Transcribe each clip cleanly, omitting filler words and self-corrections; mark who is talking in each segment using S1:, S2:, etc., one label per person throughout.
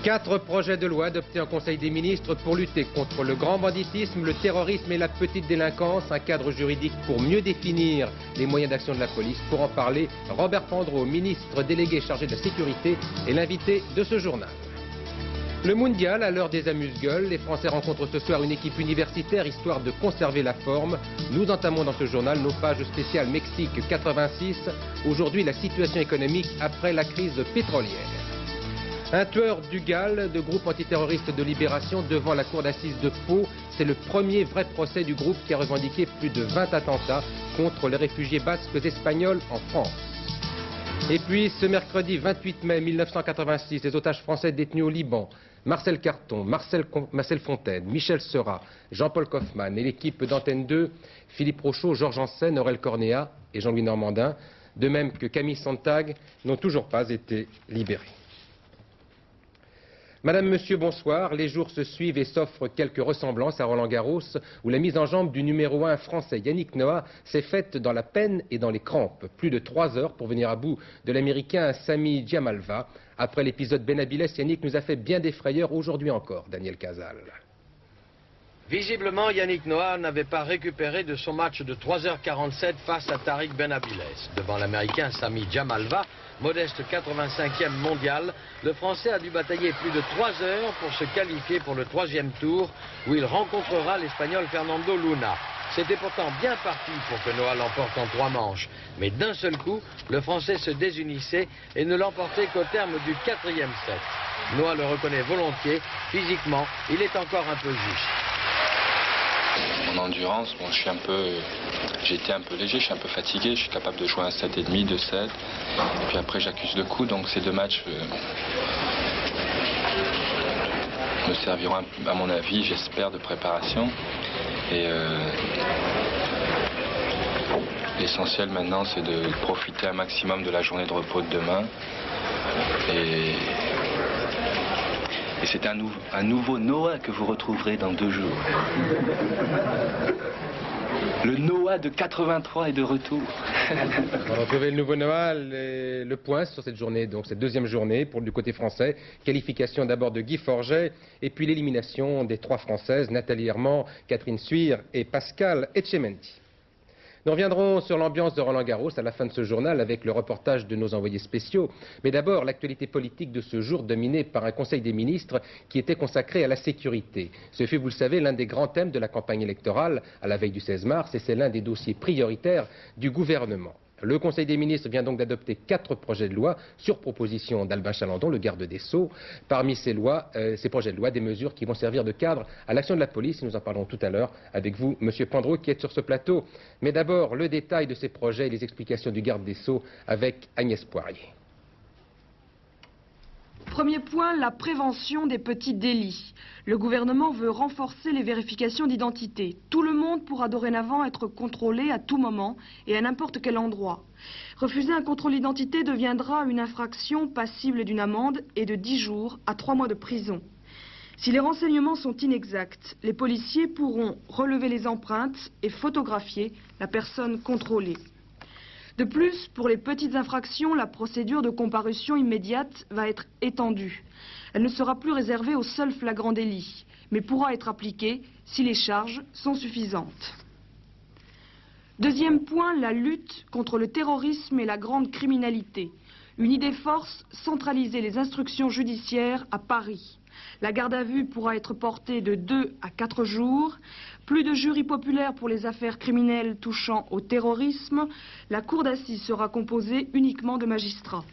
S1: 4 projets de loi adoptés en Conseil des ministres pour lutter contre le grand banditisme, le terrorisme et la petite délinquance. Un cadre juridique pour mieux définir les moyens d'action de la police. Pour en parler, Robert Pandreau, ministre délégué chargé de la sécurité, est l'invité de ce journal. Le mondial, à l'heure des amuse-gueules, les Français rencontrent ce soir une équipe universitaire histoire de conserver la forme. Nous entamons dans ce journal nos pages spéciales Mexique 86. Aujourd'hui, la situation économique après la crise pétrolière. Un tueur du GAL, de groupe antiterroriste de libération, devant la cour d'assises de Pau. C'est le premier vrai procès du groupe qui a revendiqué plus de 20 attentats contre les réfugiés basques espagnols en France. Et puis, ce mercredi 28 mai 1986, les otages français détenus au Liban, Marcel Carton, Marcel Fontaine, Michel Seurat, Jean-Paul Kaufmann et l'équipe d'Antenne 2, Philippe Rochaud, Georges Hansen, Aurel Cornéa et Jean-Louis Normandin, de même que Camille Sontag, n'ont toujours pas été libérés. Madame, Monsieur, bonsoir. Les jours se suivent et s'offrent quelques ressemblances à Roland-Garros, où la mise en jambe du numéro 1 français Yannick Noah s'est faite dans la peine et dans les crampes. Plus de 3 heures pour venir à bout de l'Américain Sami Djamalva. Après l'épisode Benabiles, Yannick nous a fait bien des frayeurs aujourd'hui encore, Daniel Cazal.
S2: Visiblement, Yannick Noah n'avait pas récupéré de son match de 3h47 face à Tariq Benabiles. Devant l'Américain Sami Djamalva, modeste 85e mondial, le Français a dû batailler plus de 3 heures pour se qualifier pour le 3e tour, où il rencontrera l'Espagnol Fernando Luna. C'était pourtant bien parti pour que Noah l'emporte en 3 manches. Mais d'un seul coup, le Français se désunissait et ne l'emportait qu'au terme du 4e set. Noah le reconnaît volontiers, physiquement, il est encore un peu juste.
S3: En endurance, bon, j'étais un peu léger, je suis un peu fatigué, je suis capable de jouer un 7,5, 2 sets. Et puis après j'accuse le coup, donc ces 2 matchs me serviront à mon avis, j'espère, de préparation. Et l'essentiel maintenant c'est de profiter un maximum de la journée de repos de demain. Et c'est un nouveau Noah que vous retrouverez dans 2 jours. Le Noah de 83 est de retour.
S1: On va retrouver le nouveau Noah, le point sur cette journée, donc cette 2e journée du côté français. Qualification d'abord de Guy Forget, et puis l'élimination des 3 Françaises, Nathalie Herman, Catherine Suire et Pascal Etchemendi. Nous reviendrons sur l'ambiance de Roland-Garros à la fin de ce journal avec le reportage de nos envoyés spéciaux. Mais d'abord, l'actualité politique de ce jour dominée par un Conseil des ministres qui était consacré à la sécurité. Ce fut, vous le savez, l'un des grands thèmes de la campagne électorale à la veille du 16 mars et c'est l'un des dossiers prioritaires du gouvernement. Le Conseil des ministres vient donc d'adopter 4 projets de loi sur proposition d'Albin Chalandon, le garde des Sceaux. Parmi ces projets de loi, des mesures qui vont servir de cadre à l'action de la police. Nous en parlons tout à l'heure avec vous, Monsieur Pandreau, qui est sur ce plateau. Mais d'abord, le détail de ces projets et les explications du garde des Sceaux avec Agnès Poirier.
S4: Premier point, la prévention des petits délits. Le gouvernement veut renforcer les vérifications d'identité. Tout le monde pourra dorénavant être contrôlé à tout moment et à n'importe quel endroit. Refuser un contrôle d'identité deviendra une infraction passible d'une amende et de 10 jours à 3 mois de prison. Si les renseignements sont inexacts, les policiers pourront relever les empreintes et photographier la personne contrôlée. De plus, pour les petites infractions, la procédure de comparution immédiate va être étendue. Elle ne sera plus réservée aux seuls flagrants délits, mais pourra être appliquée si les charges sont suffisantes. Deuxième point, la lutte contre le terrorisme et la grande criminalité. Une idée force, centraliser les instructions judiciaires à Paris. La garde à vue pourra être portée de 2 à 4 jours. Plus de jury populaire pour les affaires criminelles touchant au terrorisme. La cour d'assises sera composée uniquement de magistrats.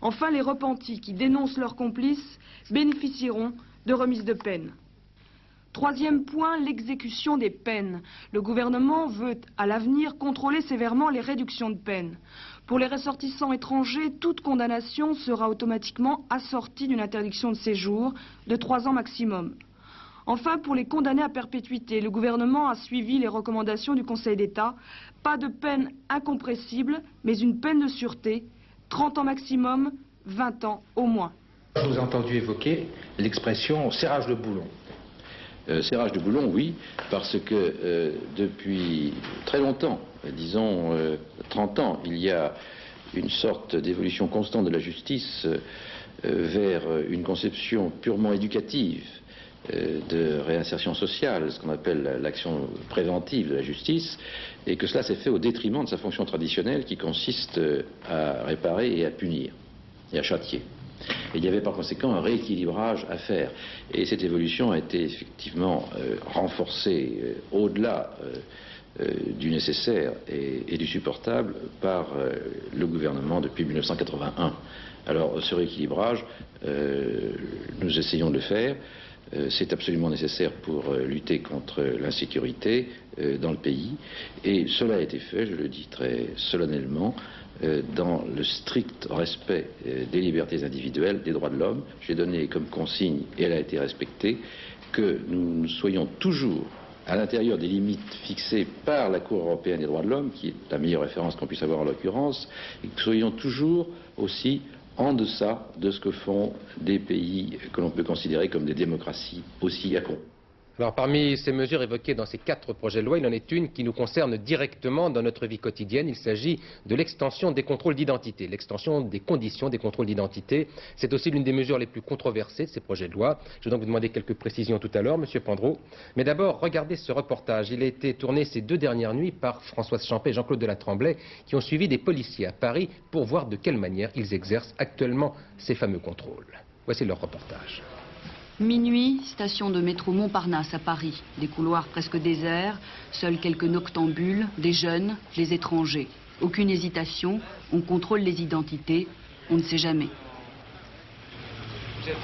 S4: Enfin, les repentis qui dénoncent leurs complices bénéficieront de remises de peine. Troisième point, l'exécution des peines. Le gouvernement veut à l'avenir contrôler sévèrement les réductions de peine. Pour les ressortissants étrangers, toute condamnation sera automatiquement assortie d'une interdiction de séjour de 3 ans maximum. Enfin, pour les condamnés à perpétuité, le gouvernement a suivi les recommandations du Conseil d'État. Pas de peine incompressible, mais une peine de sûreté, 30 ans maximum, 20 ans au moins.
S5: Je vous ai entendu évoquer l'expression serrage de boulon. Serrage de boulon, oui, parce que depuis très longtemps, disons 30 ans, il y a une sorte d'évolution constante de la justice vers une conception purement éducative de réinsertion sociale, ce qu'on appelle l'action préventive de la justice, et que cela s'est fait au détriment de sa fonction traditionnelle qui consiste à réparer et à punir et à châtier. Et il y avait par conséquent un rééquilibrage à faire. Et cette évolution a été effectivement renforcée au-delà du nécessaire et du supportable par le gouvernement depuis 1981. Alors ce rééquilibrage, nous essayons de le faire. C'est absolument nécessaire pour lutter contre l'insécurité dans le pays. Et cela a été fait, je le dis très solennellement, dans le strict respect des libertés individuelles, des droits de l'homme. J'ai donné comme consigne, et elle a été respectée, que nous soyons toujours à l'intérieur des limites fixées par la Cour européenne des droits de l'homme, qui est la meilleure référence qu'on puisse avoir en l'occurrence, et que nous soyons toujours aussi en deçà de ce que font des pays que l'on peut considérer comme des démocraties aussi accomplies.
S1: Alors parmi ces mesures évoquées dans ces 4 projets de loi, il en est une qui nous concerne directement dans notre vie quotidienne. Il s'agit de l'extension des contrôles d'identité, l'extension des conditions des contrôles d'identité. C'est aussi l'une des mesures les plus controversées de ces projets de loi. Je vais donc vous demander quelques précisions tout à l'heure, Monsieur Pandreau. Mais d'abord, regardez ce reportage. Il a été tourné ces 2 dernières nuits par Françoise Champet et Jean-Claude Delattremblay, qui ont suivi des policiers à Paris pour voir de quelle manière ils exercent actuellement ces fameux contrôles. Voici leur reportage.
S6: Minuit, station de métro Montparnasse à Paris. Des couloirs presque déserts, seuls quelques noctambules, des jeunes, des étrangers. Aucune hésitation, on contrôle les identités, on ne sait jamais.
S7: Vous êtes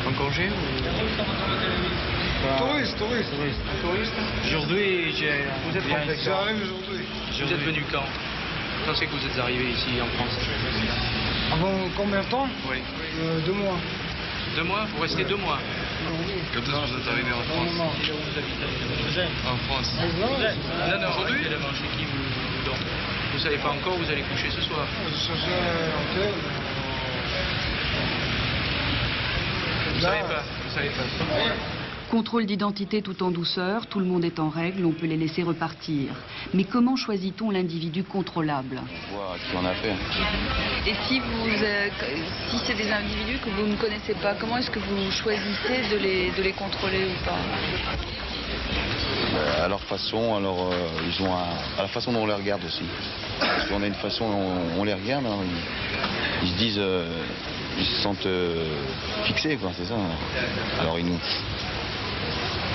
S7: en congé ou...
S8: Touriste.
S7: Touriste. Aujourd'hui,
S8: Vous êtes aujourd'hui.
S7: Vous êtes venu quand? Quand c'est que vous êtes arrivé ici en France?
S8: Avant combien de temps?
S7: Oui.
S8: 2 mois.
S7: 2 mois? Vous restez 2 mois?
S8: Oui.
S7: Quand est-ce que vous êtes arrivé en France? En France.
S8: Non,
S7: aujourd'hui? Vous allez manger qui vous donc? Vous savez pas encore où vous allez coucher ce soir?
S8: Je cherchais un hôtel.
S7: Vous savez pas.
S6: Contrôle d'identité tout en douceur, tout le monde est en règle, on peut les laisser repartir. Mais comment choisit-on l'individu contrôlable?
S9: On voit qui on a affaire.
S10: Et si c'est des individus que vous ne connaissez pas, comment est-ce que vous choisissez de les contrôler ou pas?
S9: À leur façon, ils ont à la façon dont on les regarde aussi. Parce qu'on a une façon dont on les regarde, hein, ils se disent, ils se sentent fixés, quoi, c'est ça. Alors ils nous...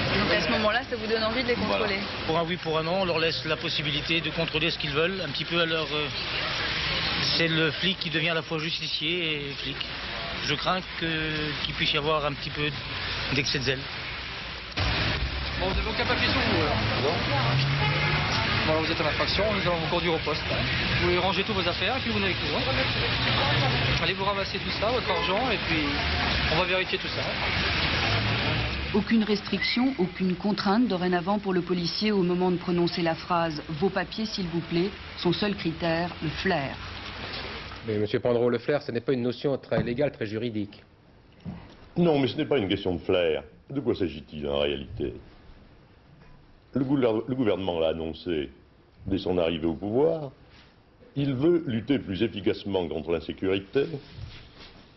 S10: Donc à ce moment-là, ça vous donne envie de les contrôler?
S7: Voilà. Pour un oui, pour un non, on leur laisse la possibilité de contrôler ce qu'ils veulent, un petit peu à leur... C'est le flic qui devient à la fois justicier et flic. Je crains qu'il puisse y avoir un petit peu d'excès de zèle. Bon, vous n'avez aucun papier sur vous, non? Bon, alors vous êtes en infraction, nous allons vous conduire au poste. Vous pouvez ranger tous vos affaires et puis vous n'avez plus. Allez vous ramasser tout ça, votre argent, et puis on va vérifier tout ça.
S6: Aucune restriction, aucune contrainte dorénavant pour le policier au moment de prononcer la phrase « vos papiers s'il vous plaît », son seul critère, le flair.
S1: Mais Monsieur Pandreau, le flair, ce n'est pas une notion très légale, très juridique.
S11: Non, mais ce n'est pas une question de flair. De quoi s'agit-il en réalité? Le gouvernement l'a annoncé dès son arrivée au pouvoir. Il veut lutter plus efficacement contre l'insécurité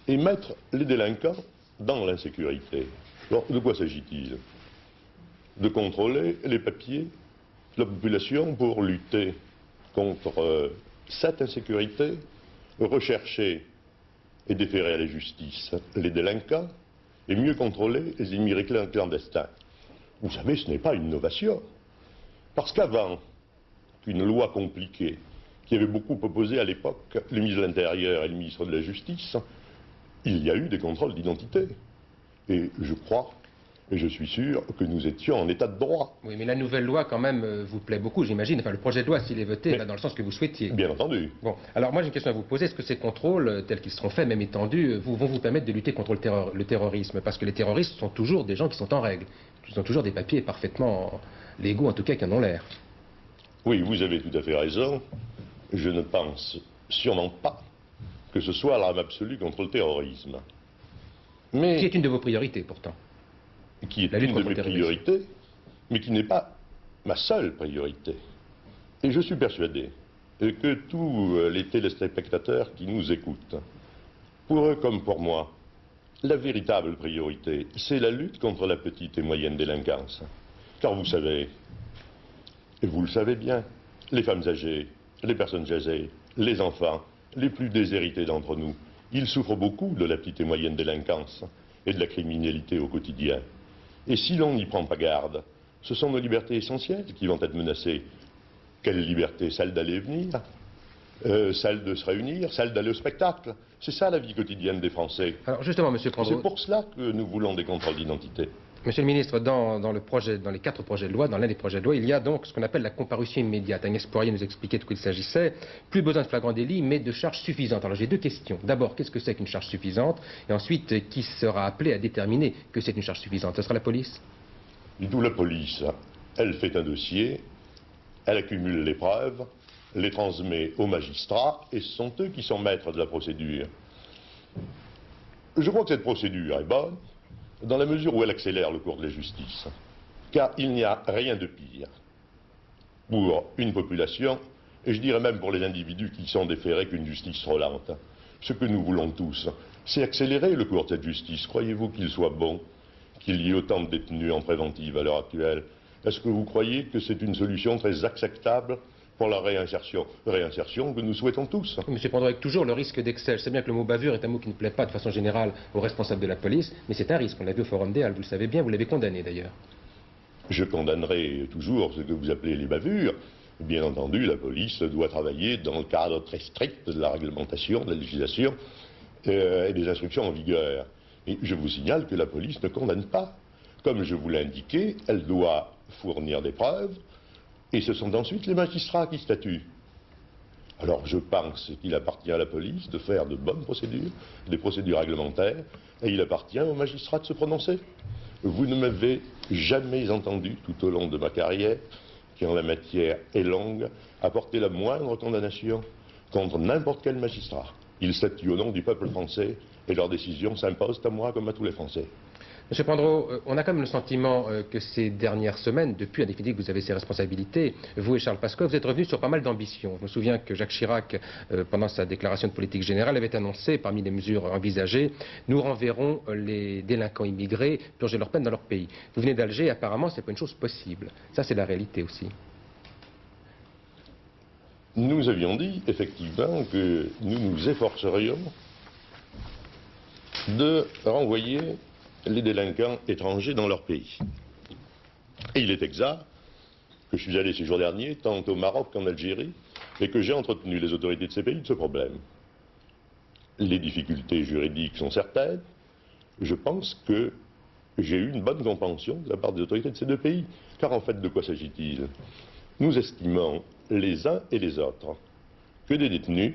S11: et mettre les délinquants dans l'insécurité. Alors, de quoi s'agit-il? De contrôler les papiers de la population pour lutter contre cette insécurité, rechercher et déférer à la justice les délinquants et mieux contrôler les immigrés clandestins. Vous savez, ce n'est pas une innovation. Parce qu'avant qu'une loi compliquée, qui avait beaucoup opposé à l'époque le ministre de l'Intérieur et le ministre de la Justice, il y a eu des contrôles d'identité. Et je crois, et je suis sûr, que nous étions en état de droit.
S1: Oui, mais la nouvelle loi, quand même, vous plaît beaucoup, j'imagine. Enfin, le projet de loi, s'il est voté, va dans le sens que vous souhaitiez.
S11: Bien entendu.
S1: Bon, alors moi, j'ai une question à vous poser. Est-ce que ces contrôles, tels qu'ils seront faits, même étendus, vont vous permettre de lutter contre le terrorisme? Parce que les terroristes sont toujours des gens qui sont en règle. Ils ont toujours des papiers parfaitement légaux, en tout cas, qui en ont l'air.
S11: Oui, vous avez tout à fait raison. Je ne pense sûrement pas que ce soit l'arme absolue contre le terrorisme. Mais
S1: qui est une de vos priorités, pourtant.
S11: Qui est une de mes priorités, mais qui n'est pas ma seule priorité. Et je suis persuadé que tous les téléspectateurs qui nous écoutent. Pour eux comme pour moi, la véritable priorité, c'est la lutte contre la petite et moyenne délinquance. Car vous savez, et vous le savez bien, les femmes âgées, les personnes âgées, les enfants, les plus déshérités d'entre nous, ils souffrent beaucoup de la petite et moyenne délinquance et de la criminalité au quotidien. Et si l'on n'y prend pas garde, ce sont nos libertés essentielles qui vont être menacées. Quelle liberté? Celle d'aller et venir, celle de se réunir, celle d'aller au spectacle. C'est ça la vie quotidienne des Français.
S1: Alors justement, Monsieur Prandtl,
S11: c'est pour cela que nous voulons des contrôles d'identité.
S1: Monsieur le ministre, dans les 4 projets de loi, dans l'un des projets de loi, il y a donc ce qu'on appelle la comparution immédiate. Agnès Poirier nous expliquait de quoi il s'agissait. Plus besoin de flagrant délit, mais de charges suffisantes. Alors j'ai 2 questions. D'abord, qu'est-ce que c'est qu'une charge suffisante? Et ensuite, qui sera appelé à déterminer que c'est une charge suffisante? Ce sera la police?
S11: D'où la police, elle fait un dossier, elle accumule les preuves, les transmet aux magistrats, et ce sont eux qui sont maîtres de la procédure. Je crois que cette procédure est bonne, dans la mesure où elle accélère le cours de la justice. Car il n'y a rien de pire pour une population, et je dirais même pour les individus qui sont déférés, qu'une justice trop lente. Ce que nous voulons tous, c'est accélérer le cours de cette justice. Croyez-vous qu'il soit bon qu'il y ait autant de détenus en préventive à l'heure actuelle? Est-ce que vous croyez que c'est une solution très acceptable pour la réinsertion? Réinsertion que nous souhaitons tous.
S1: Monsieur Prandtl, avec toujours le risque d'excès. Je sais bien que le mot bavure est un mot qui ne plaît pas de façon générale aux responsables de la police, mais c'est un risque. On l'a vu au Forum des Halles, vous le savez bien, vous l'avez condamné d'ailleurs.
S11: Je condamnerai toujours ce que vous appelez les bavures. Bien entendu, la police doit travailler dans le cadre très strict de la réglementation, de la législation et des instructions en vigueur. Et je vous signale que la police ne condamne pas. Comme je vous l'ai indiqué, elle doit fournir des preuves, et ce sont ensuite les magistrats qui statuent. Alors je pense qu'il appartient à la police de faire de bonnes procédures, des procédures réglementaires, et il appartient aux magistrats de se prononcer. Vous ne m'avez jamais entendu, tout au long de ma carrière, qui en la matière est longue, apporter la moindre condamnation contre n'importe quel magistrat. Ils statuent au nom du peuple français, et leurs décisions s'imposent à moi comme à tous les Français.
S1: Monsieur Prandtl, on a quand même le sentiment que ces dernières semaines, depuis la définitive que vous avez ces responsabilités, vous et Charles Pasqua, vous êtes revenus sur pas mal d'ambitions. Je me souviens que Jacques Chirac, pendant sa déclaration de politique générale, avait annoncé, parmi les mesures envisagées, nous renverrons les délinquants immigrés purger leur peine dans leur pays. Vous venez d'Alger, apparemment, c'est pas une chose possible. Ça, c'est la réalité aussi.
S11: Nous avions dit, effectivement, que nous nous efforcerions de renvoyer les délinquants étrangers dans leur pays. Et il est exact que je suis allé ces jours derniers, tant au Maroc qu'en Algérie, et que j'ai entretenu les autorités de ces pays de ce problème. Les difficultés juridiques sont certaines. Je pense que j'ai eu une bonne compréhension de la part des autorités de ces 2 pays. Car en fait, de quoi s'agit-il? Nous estimons, les uns et les autres, que des détenus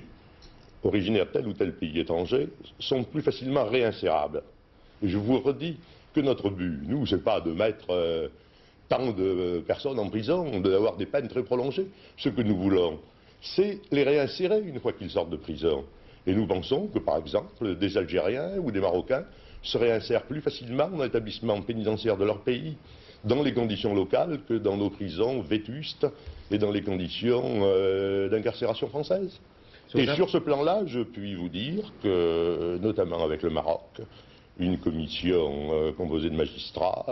S11: originaires de tel ou tel pays étranger sont plus facilement réinsérables. Et je vous redis que notre but, nous, c'est pas de mettre tant de personnes en prison, d'avoir des peines très prolongées. Ce que nous voulons, c'est les réinsérer une fois qu'ils sortent de prison. Et nous pensons que, par exemple, des Algériens ou des Marocains se réinsèrent plus facilement dans l'établissement pénitentiaire de leur pays, dans les conditions locales que dans nos prisons vétustes et dans les conditions d'incarcération française. Et sur ce plan-là, je puis vous dire que, notamment avec le Maroc, une commission composée de magistrats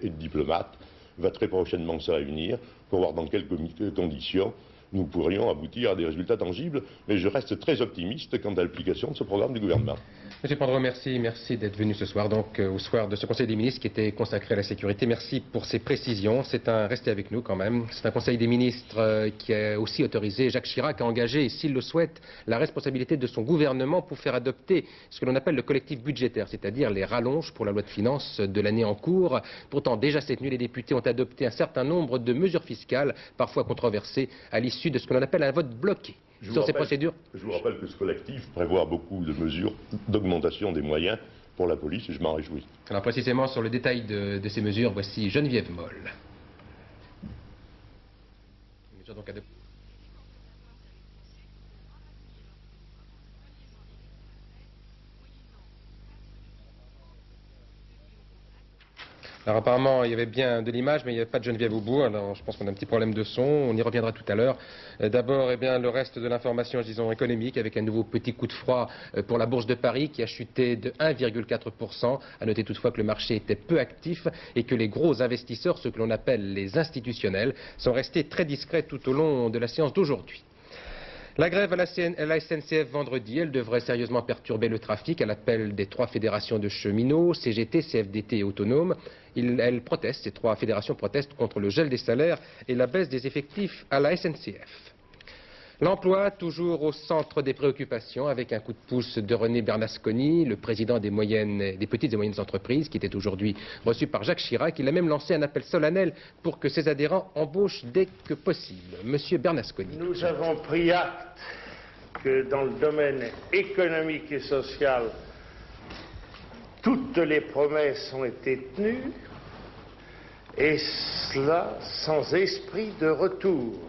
S11: et de diplomates va très prochainement se réunir pour voir dans quelles conditions nous pourrions aboutir à des résultats tangibles. Mais je reste très optimiste quant à l'application de ce programme du gouvernement.
S1: Monsieur Prandtl, merci d'être venu ce soir, donc au soir de ce Conseil des ministres qui était consacré à la sécurité. Merci pour ces précisions. Restez avec nous quand même. C'est un Conseil des ministres qui a aussi autorisé Jacques Chirac à engager, s'il le souhaite, la responsabilité de son gouvernement pour faire adopter ce que l'on appelle le collectif budgétaire, c'est-à-dire les rallonges pour la loi de finances de l'année en cours. Pourtant, déjà cette nuit, les députés ont adopté un certain nombre de mesures fiscales, parfois controversées, à l'issue de ce que l'on appelle un vote bloqué. Sur ces procédures.
S11: Je vous rappelle que ce collectif prévoit beaucoup de mesures d'augmentation des moyens pour la police et je m'en réjouis.
S1: Alors précisément sur le détail de ces mesures, voici Geneviève Moll. Alors apparemment, il y avait bien de l'image, mais il n'y avait pas de Geneviève au bout. Alors je pense qu'on a un petit problème de son, on y reviendra tout à l'heure. D'abord, eh bien, le reste de l'information, disons, économique, avec un nouveau petit coup de froid pour la Bourse de Paris, qui a chuté de 1,4%. À noter toutefois que le marché était peu actif et que les gros investisseurs, ceux que l'on appelle les institutionnels, sont restés très discrets tout au long de la séance d'aujourd'hui. La grève à la SNCF vendredi, elle devrait sérieusement perturber le trafic à l'appel des 3 fédérations de cheminots, CGT, CFDT et Autonomes. Elles protestent, ces 3 fédérations protestent contre le gel des salaires et la baisse des effectifs à la SNCF. L'emploi, toujours au centre des préoccupations, avec un coup de pouce de René Bernasconi, le président des petites et moyennes entreprises, qui était aujourd'hui reçu par Jacques Chirac. Il a même lancé un appel solennel pour que ses adhérents embauchent dès que possible. Monsieur Bernasconi.
S12: Nous avons pris acte que dans le domaine économique et social, toutes les promesses ont été tenues, et cela sans esprit de retour.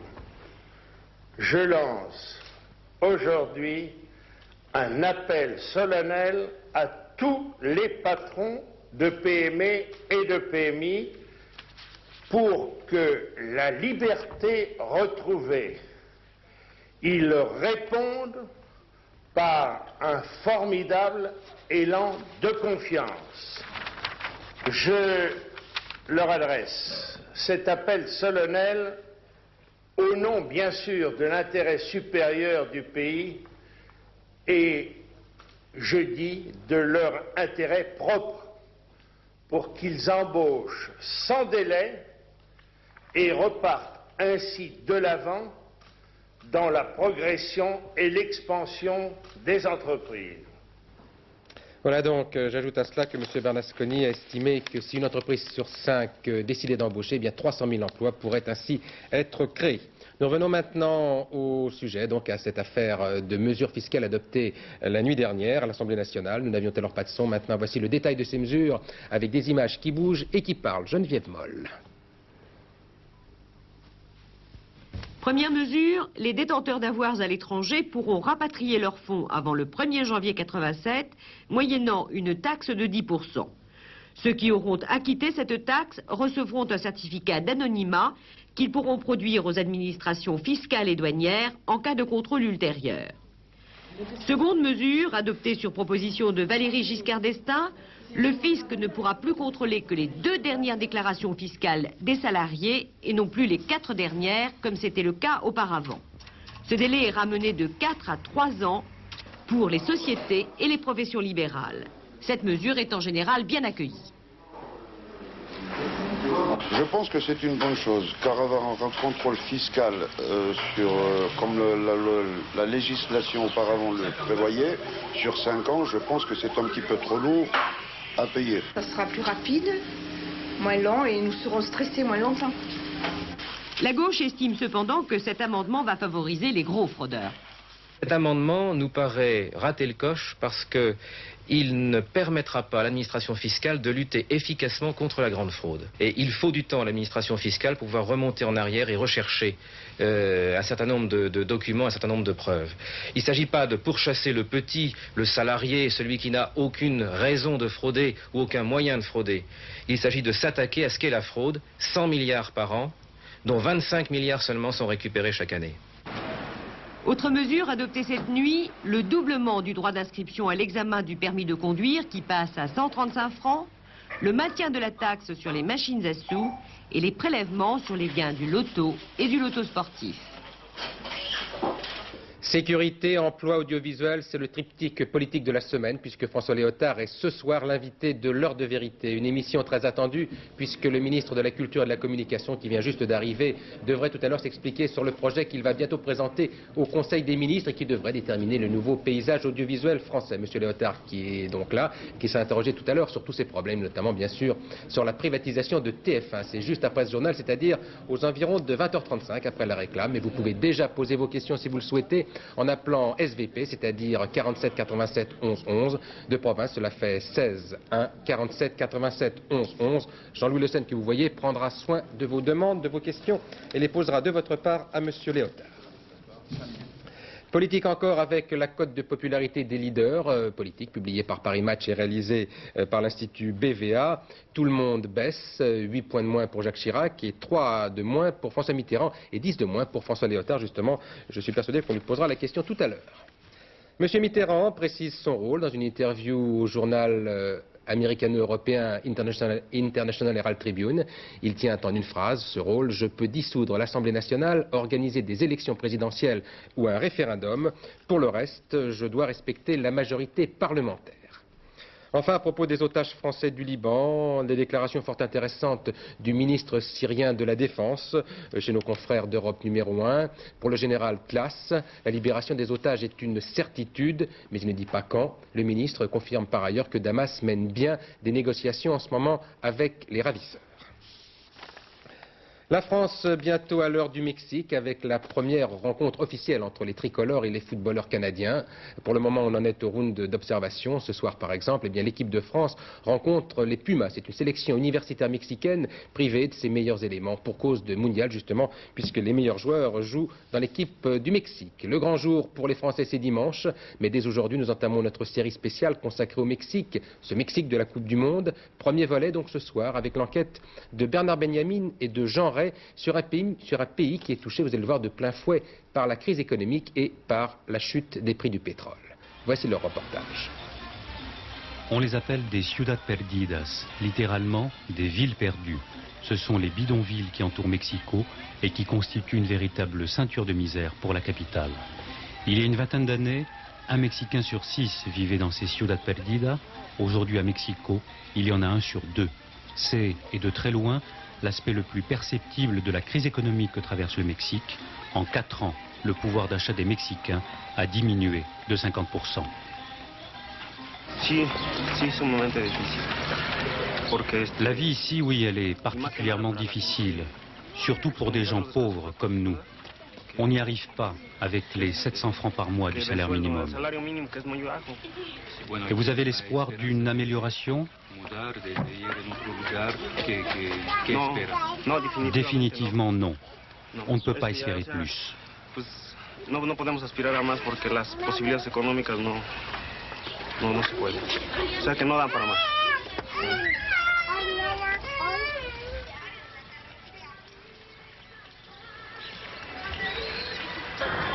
S12: Je lance aujourd'hui un appel solennel à tous les patrons de PME et de PMI pour que la liberté retrouvée, ils répondent par un formidable élan de confiance. Je leur adresse cet appel solennel au nom, bien sûr, de l'intérêt supérieur du pays et, je dis, de leur intérêt propre, pour qu'ils embauchent sans délai et repartent ainsi de l'avant dans la progression et l'expansion des entreprises.
S1: Voilà donc, j'ajoute à cela que M. Bernasconi a estimé que si une entreprise sur 5 décidait d'embaucher, eh bien 300 000 emplois pourraient ainsi être créés. Nous revenons maintenant au sujet, donc à cette affaire de mesures fiscales adoptées la nuit dernière à l'Assemblée nationale. Nous n'avions alors pas de son. Maintenant, voici le détail de ces mesures avec des images qui bougent et qui parlent. Geneviève Moll.
S13: Première mesure, les détenteurs d'avoirs à l'étranger pourront rapatrier leurs fonds avant le 1er janvier 1987, moyennant une taxe de 10%. Ceux qui auront acquitté cette taxe recevront un certificat d'anonymat qu'ils pourront produire aux administrations fiscales et douanières en cas de contrôle ultérieur. Seconde mesure, adoptée sur proposition de Valéry Giscard d'Estaing, le fisc ne pourra plus contrôler que les 2 dernières déclarations fiscales des salariés et non plus les 4 dernières, comme c'était le cas auparavant. Ce délai est ramené de 4 à 3 ans pour les sociétés et les professions libérales. Cette mesure est en général bien accueillie.
S14: Je pense que c'est une bonne chose, car avoir un contrôle fiscal comme la législation auparavant le prévoyait, sur 5 ans, je pense que c'est un petit peu trop lourd à payer.
S15: Ça sera plus rapide, moins lent, et nous serons stressés moins longtemps.
S13: La gauche estime cependant que cet amendement va favoriser les gros fraudeurs.
S16: Cet amendement nous paraît rater le coche parce qu'il ne permettra pas à l'administration fiscale de lutter efficacement contre la grande fraude. Et il faut du temps à l'administration fiscale pour pouvoir remonter en arrière et rechercher un certain nombre de documents, un certain nombre de preuves. Il ne s'agit pas de pourchasser le petit, le salarié, celui qui n'a aucune raison de frauder ou aucun moyen de frauder. Il s'agit de s'attaquer à ce qu'est la fraude, 100 milliards par an, dont 25 milliards seulement sont récupérés chaque année.
S13: Autre mesure adoptée cette nuit, le doublement du droit d'inscription à l'examen du permis de conduire qui passe à 135 francs, le maintien de la taxe sur les machines à sous et les prélèvements sur les gains du loto et du loto sportif.
S1: Sécurité, emploi, audiovisuel, c'est le triptyque politique de la semaine, puisque François Léotard est ce soir l'invité de l'heure de vérité. Une émission très attendue, puisque le ministre de la Culture et de la Communication, qui vient juste d'arriver, devrait tout à l'heure s'expliquer sur le projet qu'il va bientôt présenter au Conseil des ministres et qui devrait déterminer le nouveau paysage audiovisuel français. Monsieur Léotard, qui est donc là, qui s'est interrogé tout à l'heure sur tous ces problèmes, notamment bien sûr sur la privatisation de TF1. C'est juste après ce journal, c'est-à-dire aux environs de 20h35 après la réclame. Mais vous pouvez déjà poser vos questions si vous le souhaitez en appelant SVP, c'est-à-dire 47 87 11 11 de province. Cela fait 16 1 47 87 11 11. Jean-Louis Le Sen, que vous voyez, prendra soin de vos demandes, de vos questions et les posera de votre part à Monsieur Léotard. Politique encore avec la cote de popularité des leaders politiques publiée par Paris Match et réalisée par l'Institut BVA. Tout le monde baisse, 8 points de moins pour Jacques Chirac et 3 de moins pour François Mitterrand et 10 de moins pour François Léotard. Justement, je suis persuadé qu'on lui posera la question tout à l'heure. Monsieur Mitterrand précise son rôle dans une interview au journal américano-européen International Herald Tribune. Il tient en une phrase ce rôle: je peux dissoudre l'Assemblée nationale, organiser des élections présidentielles ou un référendum. Pour le reste, je dois respecter la majorité parlementaire. Enfin, à propos des otages français du Liban, des déclarations fort intéressantes du ministre syrien de la Défense chez nos confrères d'Europe numéro 1. Pour le général Klass, la libération des otages est une certitude, mais il ne dit pas quand. Le ministre confirme par ailleurs que Damas mène bien des négociations en ce moment avec les ravisseurs. La France bientôt à l'heure du Mexique avec la première rencontre officielle entre les tricolores et les footballeurs canadiens. Pour le moment, on en est au round d'observation. Ce soir, par exemple, l'équipe de France rencontre les Pumas. C'est une sélection universitaire mexicaine privée de ses meilleurs éléments pour cause de mondial, justement, puisque les meilleurs joueurs jouent dans l'équipe du Mexique. Le grand jour pour les Français, c'est dimanche, mais dès aujourd'hui, nous entamons notre série spéciale consacrée au Mexique, ce Mexique de la Coupe du Monde. Premier volet, donc, ce soir, avec l'enquête de Bernard Benjamin et de Jean sur un pays qui est touché, vous allez le voir, de plein fouet par la crise économique et par la chute des prix du pétrole. Voici le reportage.
S17: On les appelle des ciudad perdidas, littéralement des villes perdues. Ce sont les bidonvilles qui entourent Mexico et qui constituent une véritable ceinture de misère pour la capitale. Il y a une vingtaine d'années, un Mexicain sur 6 vivait dans ces ciudad perdidas. Aujourd'hui à Mexico, il y en a 1 sur 2. C'est, et de très loin, l'aspect le plus perceptible de la crise économique que traverse le Mexique. En 4 ans, le pouvoir d'achat des Mexicains a diminué de 50%. La vie ici, oui, elle est particulièrement difficile, surtout pour des gens pauvres comme nous. On n'y arrive pas avec les 700 francs par mois du salaire minimum. Et vous avez l'espoir d'une amélioration ? Définitivement non. On ne peut pas espérer plus.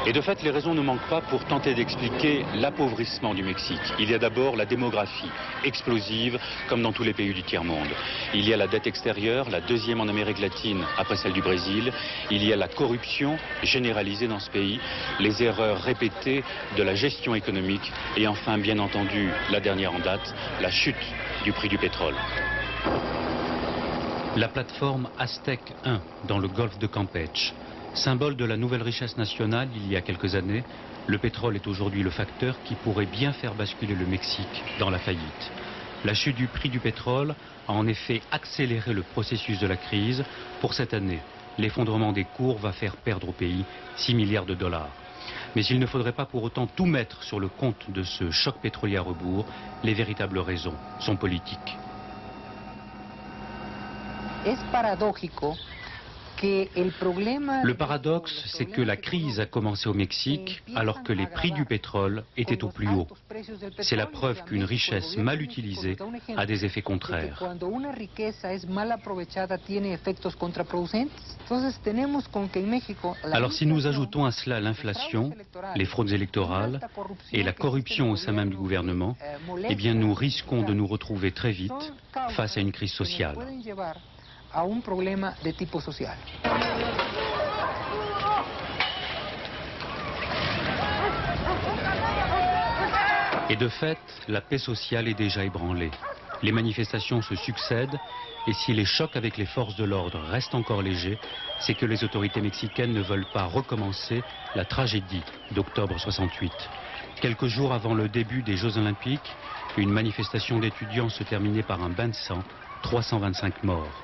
S17: Et de fait, les raisons ne manquent pas pour tenter d'expliquer l'appauvrissement du Mexique. Il y a d'abord la démographie, explosive, comme dans tous les pays du tiers-monde. Il y a la dette extérieure, la deuxième en Amérique latine après celle du Brésil. Il y a la corruption généralisée dans ce pays, les erreurs répétées de la gestion économique et enfin, bien entendu, la dernière en date, la chute du prix du pétrole. La plateforme Aztec 1 dans le golfe de Campeche. Symbole de la nouvelle richesse nationale il y a quelques années, le pétrole est aujourd'hui le facteur qui pourrait bien faire basculer le Mexique dans la faillite. La chute du prix du pétrole a en effet accéléré le processus de la crise. Pour cette année, l'effondrement des cours va faire perdre au pays 6 milliards de dollars. Mais il ne faudrait pas pour autant tout mettre sur le compte de ce choc pétrolier à rebours. Les véritables raisons sont politiques. Le paradoxe, c'est que la crise a commencé au Mexique alors que les prix du pétrole étaient au plus haut. C'est la preuve qu'une richesse mal utilisée a des effets contraires. Alors si nous ajoutons à cela l'inflation, les fraudes électorales et la corruption au sein même du gouvernement, eh bien nous risquons de nous retrouver très vite face à une crise sociale.
S18: A un problema de tipo social.
S17: Et de fait, la paix sociale est déjà ébranlée. Les manifestations se succèdent et si les chocs avec les forces de l'ordre restent encore légers, c'est que les autorités mexicaines ne veulent pas recommencer la tragédie d'octobre 68. Quelques jours avant le début des Jeux Olympiques, une manifestation d'étudiants se terminait par un bain de sang, 325 morts.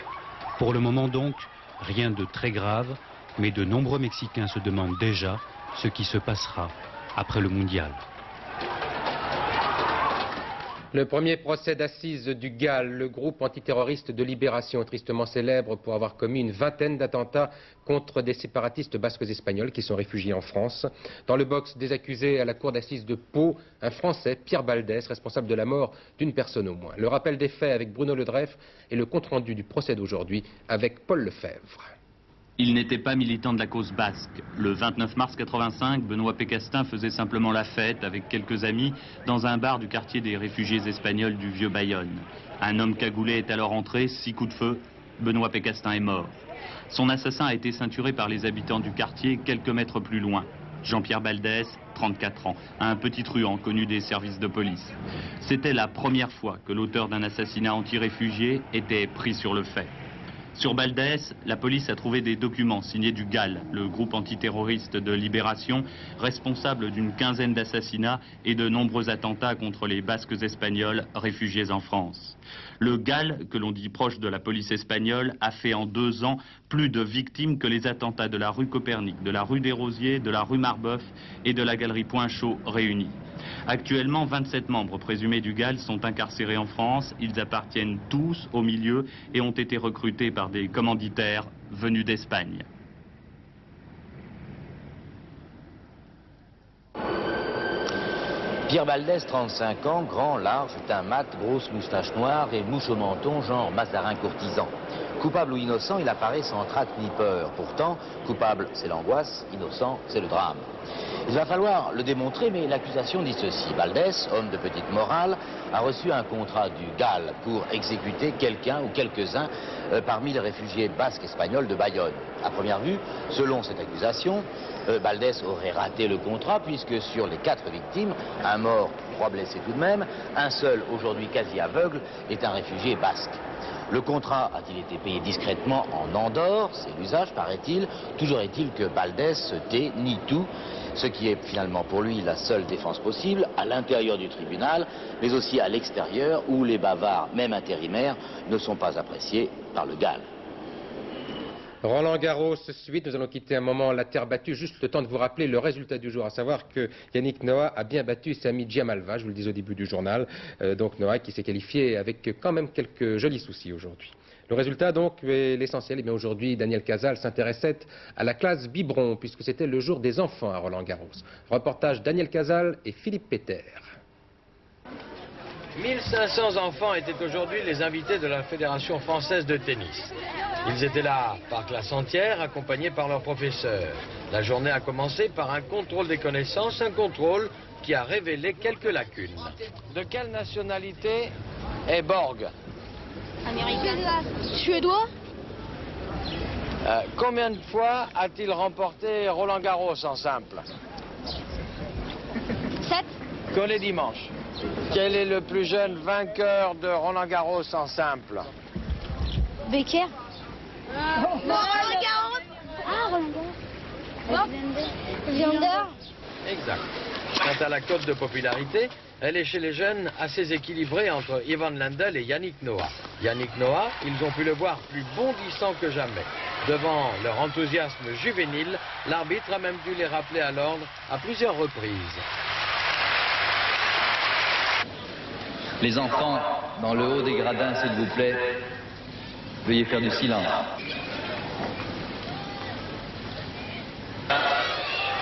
S17: Pour le moment donc, rien de très grave, mais de nombreux Mexicains se demandent déjà ce qui se passera après le mondial.
S1: Le premier procès d'assises du GAL, le groupe antiterroriste de Libération, tristement célèbre pour avoir commis une vingtaine d'attentats contre des séparatistes basques espagnols qui sont réfugiés en France. Dans le box des accusés à la cour d'assises de Pau, un Français, Pierre Baldès, responsable de la mort d'une personne au moins. Le rappel des faits avec Bruno Ledreff et le compte-rendu du procès d'aujourd'hui avec Paul Lefebvre.
S19: Il n'était pas militant de la cause basque. Le 29 mars 85, Benoît Pécastin faisait simplement la fête avec quelques amis dans un bar du quartier des réfugiés espagnols du Vieux Bayonne. Un homme cagoulé est alors entré, 6 coups de feu. Benoît Pécastin est mort. Son assassin a été ceinturé par les habitants du quartier quelques mètres plus loin. Jean-Pierre Baldès, 34 ans, un petit truand connu des services de police. C'était la première fois que l'auteur d'un assassinat anti-réfugié était pris sur le fait. Sur Baldès, la police a trouvé des documents signés du GAL, le groupe antiterroriste de Libération, responsable d'une quinzaine d'assassinats et de nombreux attentats contre les Basques espagnols réfugiés en France. Le GAL, que l'on dit proche de la police espagnole, a fait en 2 ans plus de victimes que les attentats de la rue Copernic, de la rue des Rosiers, de la rue Marbeuf et de la galerie Point-Chaud réunis. Actuellement, 27 membres présumés du GAL sont incarcérés en France. Ils appartiennent tous au milieu et ont été recrutés par des commanditaires venus d'Espagne.
S20: Pierre Baldès, 35 ans, grand, large, teint mat, grosse moustache noire et mouche au menton, genre Mazarin courtisan. Coupable ou innocent, il apparaît sans trac ni peur. Pourtant, coupable, c'est l'angoisse, innocent, c'est le drame. Il va falloir le démontrer, mais l'accusation dit ceci. Baldès, homme de petite morale, a reçu un contrat du GAL pour exécuter quelqu'un ou quelques-uns parmi les réfugiés basques espagnols de Bayonne. À première vue, selon cette accusation, Baldès aurait raté le contrat puisque sur les 4 victimes, un mort, 3 blessés tout de même, un seul, aujourd'hui quasi aveugle, est un réfugié basque. Le contrat a-t-il été payé discrètement en Andorre? C'est l'usage, paraît-il. Toujours est-il que Baldès se tait, nie tout, ce qui est finalement pour lui la seule défense possible, à l'intérieur du tribunal, mais aussi à l'extérieur, où les bavards, même intérimaires, ne sont pas appréciés par le GAL.
S1: Roland Garros, suite, nous allons quitter un moment la terre battue, juste le temps de vous rappeler le résultat du jour, à savoir que Yannick Noah a bien battu Sami Djamalva, je vous le dis au début du journal, donc Noah qui s'est qualifié avec quand même quelques jolis soucis aujourd'hui. Le résultat donc est l'essentiel, et bien aujourd'hui Daniel Cazal s'intéressait à la classe biberon, puisque c'était le jour des enfants à Roland Garros. Reportage Daniel Cazal et Philippe Péter.
S2: 1500 enfants étaient aujourd'hui les invités de la Fédération française de tennis. Ils étaient là par classe entière, accompagnés par leurs professeurs. La journée a commencé par un contrôle des connaissances, un contrôle qui a révélé quelques lacunes. De quelle nationalité est Borg?
S21: Américain. Suédois.
S2: Combien de fois a-t-il remporté Roland Garros en simple?
S21: 7.
S2: Collé dimanche. Quel est le plus jeune vainqueur de Roland Garros en simple?
S21: Becker. Roland Garros. Ah, Roland Garros. Viandeur.
S2: Exact. Quant à la cote de popularité, elle est chez les jeunes assez équilibrée entre Ivan Lendl et Yannick Noah. Yannick Noah, ils ont pu le voir plus bondissant que jamais. Devant leur enthousiasme juvénile, l'arbitre a même dû les rappeler à l'ordre à plusieurs reprises.
S22: Les enfants, dans le haut des gradins, s'il vous plaît, veuillez faire du silence.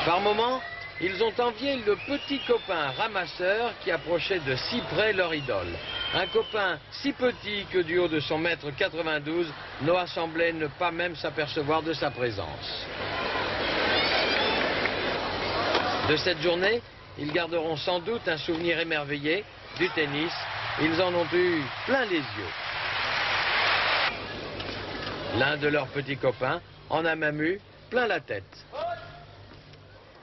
S2: Par moments, ils ont envié le petit copain ramasseur qui approchait de si près leur idole. Un copain si petit que du haut de son mètre 92, Noah semblait ne pas même s'apercevoir de sa présence. De cette journée, ils garderont sans doute un souvenir émerveillé du tennis. Ils en ont eu plein les yeux. L'un de leurs petits copains en a même eu plein la tête.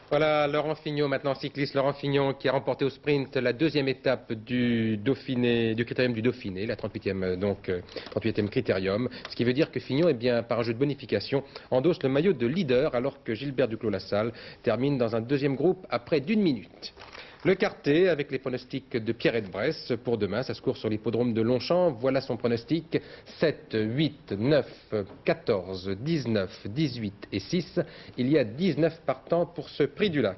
S1: Voilà Laurent Fignon, maintenant cycliste Laurent Fignon, qui a remporté au sprint la 2e étape du Dauphiné, du critérium du Dauphiné, la 38e critérium. Ce qui veut dire que Fignon, eh bien, par un jeu de bonification, endosse le maillot de leader, alors que Gilbert Duclos-Lassalle termine dans un 2e groupe à près d'1 minute. Le quartet, avec les pronostics de Pierre Bresse pour demain, ça se court sur l'hippodrome de Longchamp. Voilà son pronostic: 7, 8, 9, 14, 19, 18 et 6. Il y a 19 partants pour ce prix du lac.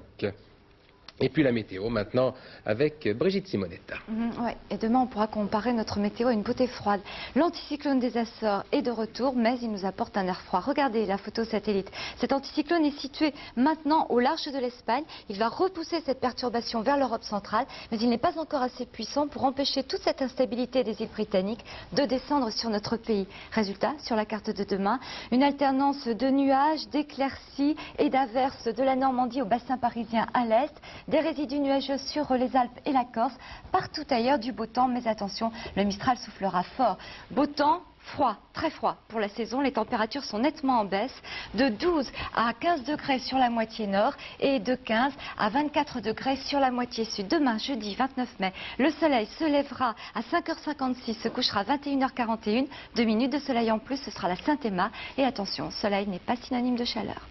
S1: Et puis la météo maintenant avec Brigitte Simonetta.
S3: Ouais. Et demain on pourra comparer notre météo à une beauté froide. L'anticyclone des Açores est de retour, mais il nous apporte un air froid. Regardez la photo satellite. Cet anticyclone est situé maintenant au large de l'Espagne. Il va repousser cette perturbation vers l'Europe centrale, mais il n'est pas encore assez puissant pour empêcher toute cette instabilité des îles britanniques de descendre sur notre pays. Résultat, sur la carte de demain, une alternance de nuages, d'éclaircies et d'averses de la Normandie au bassin parisien à l'est, des résidus nuageux sur les Alpes et la Corse, partout ailleurs du beau temps, mais attention, le Mistral soufflera fort. Beau temps, froid, très froid pour la saison, les températures sont nettement en baisse, de 12 à 15 degrés sur la moitié nord et de 15 à 24 degrés sur la moitié sud. Demain, jeudi 29 mai, le soleil se lèvera à 5h56, se couchera à 21h41, 2 minutes de soleil en plus, ce sera la Saint-Théma. Et attention, soleil n'est pas synonyme de chaleur.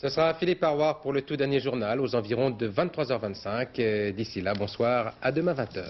S1: Ce sera Philippe Arroir pour le tout dernier journal aux environs de 23h25. D'ici là, bonsoir, à demain 20h.